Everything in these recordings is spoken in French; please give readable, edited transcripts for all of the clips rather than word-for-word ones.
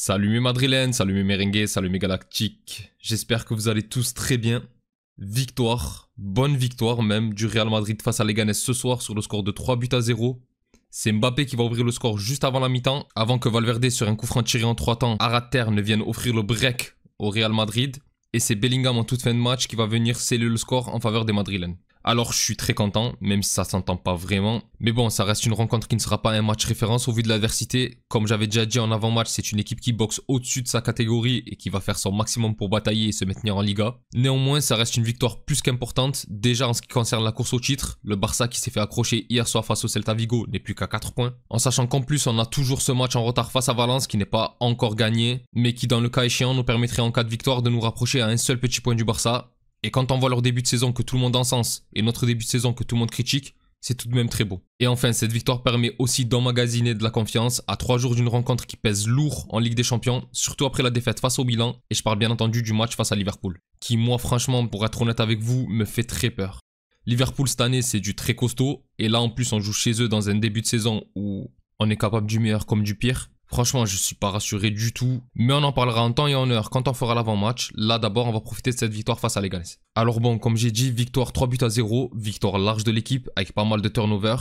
Salut mes madrilènes, salut mes merengues, salut mes galactiques. J'espère que vous allez tous très bien. Victoire, bonne victoire même, du Real Madrid face à Leganés ce soir sur le score de 3-0. C'est Mbappé qui va ouvrir le score juste avant la mi-temps, avant que Valverde sur un coup franc tiré en 3 temps à ras de terre ne vienne offrir le break au Real Madrid. Et c'est Bellingham en toute fin de match qui va venir sceller le score en faveur des madrilènes. Alors je suis très content, même si ça s'entend pas vraiment. Mais bon, ça reste une rencontre qui ne sera pas un match référence au vu de l'adversité. Comme j'avais déjà dit en avant-match, c'est une équipe qui boxe au-dessus de sa catégorie et qui va faire son maximum pour batailler et se maintenir en Liga. Néanmoins, ça reste une victoire plus qu'importante. Déjà en ce qui concerne la course au titre, le Barça qui s'est fait accrocher hier soir face au Celta Vigo n'est plus qu'à 4 points. En sachant qu'en plus, on a toujours ce match en retard face à Valence qui n'est pas encore gagné, mais qui dans le cas échéant nous permettrait en cas de victoire de nous rapprocher à un seul petit point du Barça. Et quand on voit leur début de saison que tout le monde encense et notre début de saison que tout le monde critique, c'est tout de même très beau. Et enfin, cette victoire permet aussi d'emmagasiner de la confiance à 3 jours d'une rencontre qui pèse lourd en Ligue des Champions, surtout après la défaite face au Milan, et je parle bien entendu du match face à Liverpool, qui moi franchement, pour être honnête avec vous, me fait très peur. Liverpool cette année c'est du très costaud, et là en plus on joue chez eux dans un début de saison où on est capable du meilleur comme du pire. Franchement, je suis pas rassuré du tout, mais on en parlera en temps et en heure quand on fera l'avant-match. Là, d'abord, on va profiter de cette victoire face à Leganés. Alors bon, comme j'ai dit, victoire 3-0, victoire large de l'équipe avec pas mal de turnover.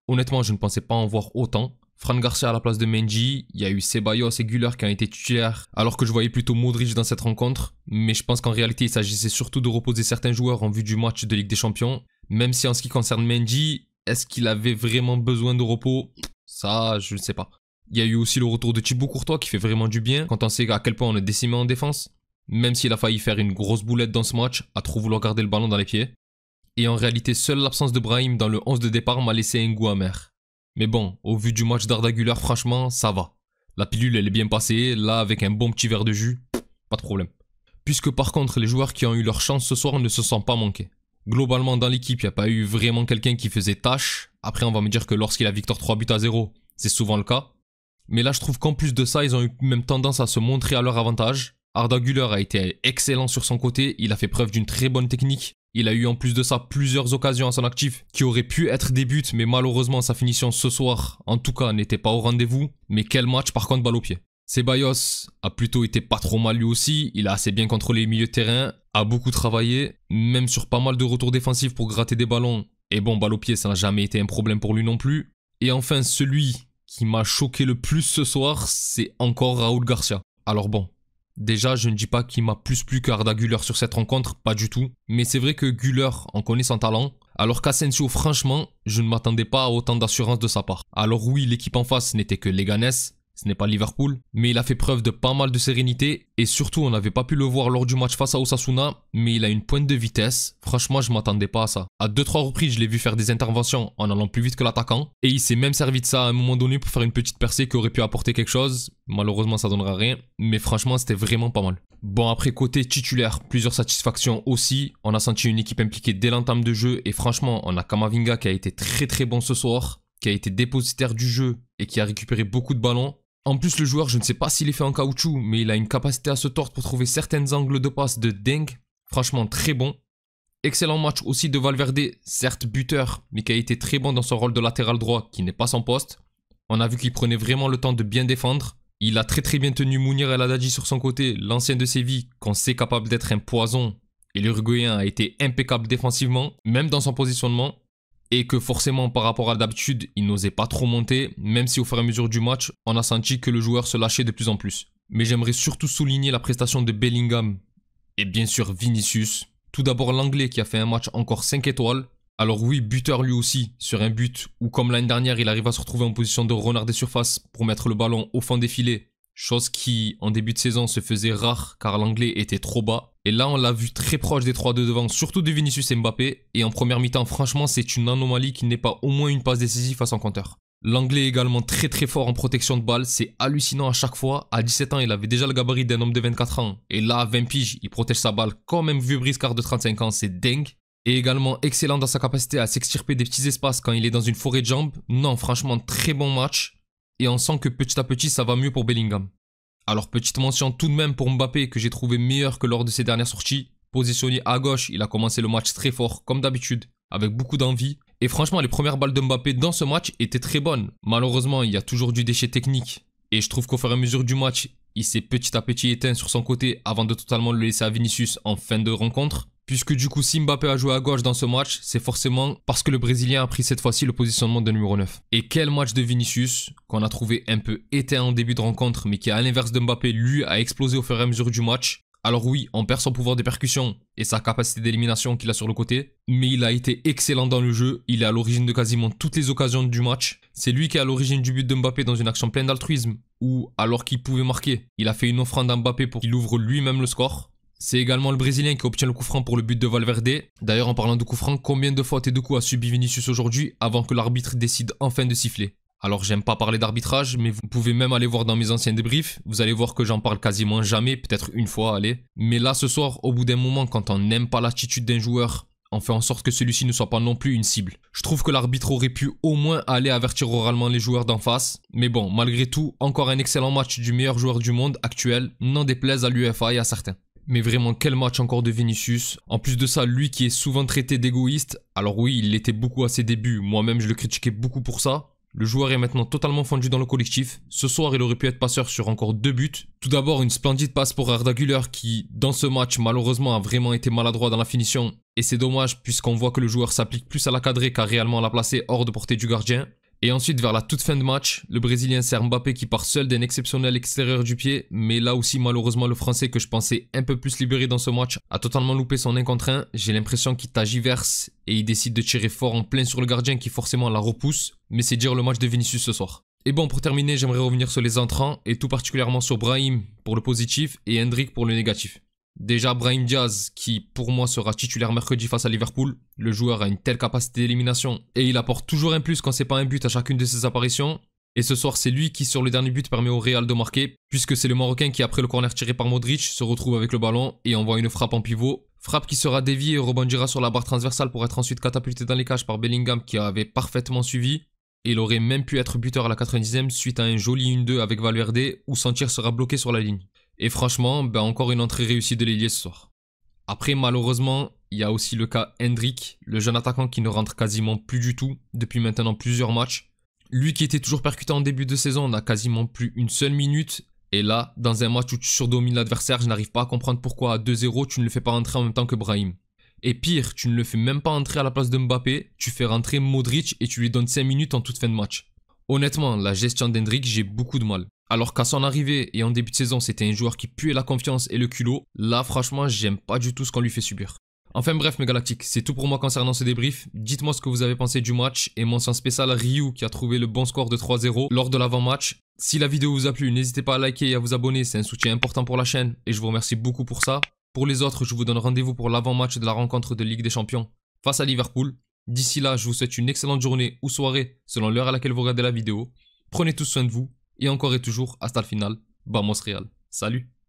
Honnêtement, je ne pensais pas en voir autant. Fran Garcia à la place de Mendy, il y a eu Ceballos et Güler qui ont été titulaires, alors que je voyais plutôt Modric dans cette rencontre. Mais je pense qu'en réalité, il s'agissait surtout de reposer certains joueurs en vue du match de Ligue des Champions. Même si en ce qui concerne Mendy, est-ce qu'il avait vraiment besoin de repos? Ça, je ne sais pas. Il y a eu aussi le retour de Thibaut Courtois qui fait vraiment du bien quand on sait à quel point on est décimé en défense. Même s'il a failli faire une grosse boulette dans ce match, à trop vouloir garder le ballon dans les pieds. Et en réalité, seule l'absence de Brahim dans le 11 de départ m'a laissé un goût amer. Mais bon, au vu du match d'Arda Güler, franchement, ça va. La pilule elle est bien passée, là avec un bon petit verre de jus, pas de problème. Puisque par contre, les joueurs qui ont eu leur chance ce soir ne se sont pas manqués. Globalement dans l'équipe, il n'y a pas eu vraiment quelqu'un qui faisait tâche. Après on va me dire que lorsqu'il a victoire 3-0, c'est souvent le cas. Mais là, je trouve qu'en plus de ça, ils ont eu même tendance à se montrer à leur avantage. Arda Güler a été excellent sur son côté, il a fait preuve d'une très bonne technique. Il a eu en plus de ça plusieurs occasions à son actif qui auraient pu être des buts, mais malheureusement sa finition ce soir, en tout cas, n'était pas au rendez-vous. Mais quel match par contre balle au pied. Ceballos a plutôt été pas trop mal lui aussi, il a assez bien contrôlé les milieux de terrain, a beaucoup travaillé, même sur pas mal de retours défensifs pour gratter des ballons. Et bon, balle au pied, ça n'a jamais été un problème pour lui non plus. Et enfin, celui qui m'a choqué le plus ce soir, c'est encore Raúl Garcia. Alors bon, déjà je ne dis pas qu'il m'a plus plu qu'Arda Güler sur cette rencontre, pas du tout. Mais c'est vrai que Güler en connaît son talent, alors qu'Asensio franchement, je ne m'attendais pas à autant d'assurance de sa part. Alors oui, l'équipe en face n'était que Leganés, ce n'est pas Liverpool, mais il a fait preuve de pas mal de sérénité et surtout on n'avait pas pu le voir lors du match face à Osasuna, mais il a une pointe de vitesse, franchement je m'attendais pas à ça. À 2-3 reprises je l'ai vu faire des interventions en allant plus vite que l'attaquant et il s'est même servi de ça à un moment donné pour faire une petite percée qui aurait pu apporter quelque chose, malheureusement ça donnera rien, mais franchement c'était vraiment pas mal. Bon après côté titulaire, plusieurs satisfactions aussi, on a senti une équipe impliquée dès l'entame de jeu et franchement on a Camavinga qui a été très bon ce soir, qui a été dépositaire du jeu et qui a récupéré beaucoup de ballons. En plus, le joueur, je ne sais pas s'il est fait en caoutchouc, mais il a une capacité à se tordre pour trouver certains angles de passe de dingue. Franchement, très bon. Excellent match aussi de Valverde, certes buteur, mais qui a été très bon dans son rôle de latéral droit, qui n'est pas son poste. On a vu qu'il prenait vraiment le temps de bien défendre. Il a très bien tenu Mounir El Haddadi sur son côté, l'ancien de Séville, qu'on sait capable d'être un poison. Et l'Uruguayen a été impeccable défensivement, même dans son positionnement. Et que forcément par rapport à d'habitude, il n'osait pas trop monter, même si au fur et à mesure du match, on a senti que le joueur se lâchait de plus en plus. Mais j'aimerais surtout souligner la prestation de Bellingham et bien sûr Vinicius. Tout d'abord l'anglais qui a fait un match encore 5 étoiles. Alors oui, buteur lui aussi, sur un but où comme l'année dernière, il arrive à se retrouver en position de renard des surfaces pour mettre le ballon au fond des filets. Chose qui, en début de saison, se faisait rare car l'anglais était trop bas. Et là, on l'a vu très proche des 3 de devant, surtout de Vinicius et Mbappé. Et en première mi-temps, franchement, c'est une anomalie qui n'est pas au moins une passe décisive à son compteur. L'anglais est également très fort en protection de balle, c'est hallucinant à chaque fois. À 17 ans, il avait déjà le gabarit d'un homme de 24 ans. Et là, à 20 piges, il protège sa balle comme un vieux briscard de 35 ans, c'est dingue. Et également excellent dans sa capacité à s'extirper des petits espaces quand il est dans une forêt de jambes. Non, franchement, très bon match. Et on sent que petit à petit, ça va mieux pour Bellingham. Alors petite mention tout de même pour Mbappé que j'ai trouvé meilleur que lors de ses dernières sorties. Positionné à gauche, il a commencé le match très fort comme d'habitude, avec beaucoup d'envie. Et franchement les premières balles de Mbappé dans ce match étaient très bonnes. Malheureusement il y a toujours du déchet technique. Et je trouve qu'au fur et à mesure du match, il s'est petit à petit éteint sur son côté avant de totalement le laisser à Vinicius en fin de rencontre. Puisque du coup, si Mbappé a joué à gauche dans ce match, c'est forcément parce que le Brésilien a pris cette fois-ci le positionnement de numéro 9. Et quel match de Vinicius, qu'on a trouvé un peu éteint en début de rencontre, mais qui à l'inverse de Mbappé, lui, a explosé au fur et à mesure du match. Alors oui, on perd son pouvoir de percussion et sa capacité d'élimination qu'il a sur le côté, mais il a été excellent dans le jeu, il est à l'origine de quasiment toutes les occasions du match. C'est lui qui est à l'origine du but de Mbappé dans une action pleine d'altruisme, où alors qu'il pouvait marquer, il a fait une offrande à Mbappé pour qu'il ouvre lui-même le score. C'est également le Brésilien qui obtient le coup franc pour le but de Valverde. D'ailleurs, en parlant de coup franc, combien de fautes et de coups a subi Vinicius aujourd'hui avant que l'arbitre décide enfin de siffler? Alors, j'aime pas parler d'arbitrage, mais vous pouvez même aller voir dans mes anciens débriefs. Vous allez voir que j'en parle quasiment jamais, peut-être une fois, allez. Mais là, ce soir, au bout d'un moment, quand on n'aime pas l'attitude d'un joueur, on fait en sorte que celui-ci ne soit pas non plus une cible. Je trouve que l'arbitre aurait pu au moins aller avertir oralement les joueurs d'en face. Mais bon, malgré tout, encore un excellent match du meilleur joueur du monde actuel, n'en déplaise à l'UEFA et à certains. Mais vraiment, quel match encore de Vinicius. En plus de ça, lui qui est souvent traité d'égoïste, alors oui, il l'était beaucoup à ses débuts, moi-même je le critiquais beaucoup pour ça. Le joueur est maintenant totalement fondu dans le collectif. Ce soir, il aurait pu être passeur sur encore 2 buts. Tout d'abord, une splendide passe pour Arda Güler qui, dans ce match, malheureusement a vraiment été maladroit dans la finition. Et c'est dommage puisqu'on voit que le joueur s'applique plus à la cadrer qu'à réellement la placer hors de portée du gardien. Et ensuite, vers la toute fin de match, le Brésilien sert Mbappé qui part seul d'un exceptionnel extérieur du pied. Mais là aussi, malheureusement, le Français que je pensais un peu plus libéré dans ce match a totalement loupé son 1 contre 1. J'ai l'impression qu'il tagiverse et il décide de tirer fort en plein sur le gardien qui forcément la repousse. Mais c'est dire le match de Vinicius ce soir. Et bon, pour terminer, j'aimerais revenir sur les entrants et tout particulièrement sur Brahim pour le positif et Endrick pour le négatif. Déjà, Brahim Diaz, qui pour moi sera titulaire mercredi face à Liverpool. Le joueur a une telle capacité d'élimination et il apporte toujours un plus quand c'est pas un but à chacune de ses apparitions. Et ce soir, c'est lui qui, sur le dernier but, permet au Real de marquer, puisque c'est le Marocain qui, après le corner tiré par Modric, se retrouve avec le ballon et envoie une frappe en pivot. Frappe qui sera déviée et rebondira sur la barre transversale pour être ensuite catapultée dans les cages par Bellingham qui avait parfaitement suivi. Et il aurait même pu être buteur à la 90e suite à un joli 1-2 avec Valverde où son tir sera bloqué sur la ligne. Et franchement, encore une entrée réussie de l'ailier ce soir. Après, malheureusement, il y a aussi le cas Endrick, le jeune attaquant qui ne rentre quasiment plus du tout depuis maintenant plusieurs matchs. Lui qui était toujours percutant en début de saison n'a quasiment plus une seule minute. Et là, dans un match où tu surdomines l'adversaire, je n'arrive pas à comprendre pourquoi à 2-0 tu ne le fais pas entrer en même temps que Brahim. Et pire, tu ne le fais même pas entrer à la place de Mbappé, tu fais rentrer Modric et tu lui donnes 5 minutes en toute fin de match. Honnêtement, la gestion d'Endrick, j'ai beaucoup de mal. Alors qu'à son arrivée et en début de saison, c'était un joueur qui puait la confiance et le culot, là franchement, j'aime pas du tout ce qu'on lui fait subir. Enfin bref mes galactiques, c'est tout pour moi concernant ce débrief. Dites-moi ce que vous avez pensé du match et mention spéciale à Ryu qui a trouvé le bon score de 3-0 lors de l'avant-match. Si la vidéo vous a plu, n'hésitez pas à liker et à vous abonner, c'est un soutien important pour la chaîne et je vous remercie beaucoup pour ça. Pour les autres, je vous donne rendez-vous pour l'avant-match de la rencontre de Ligue des Champions face à Liverpool. D'ici là, je vous souhaite une excellente journée ou soirée selon l'heure à laquelle vous regardez la vidéo. Prenez tous soin de vous et encore et toujours, hasta le final, vamos Real. Salut!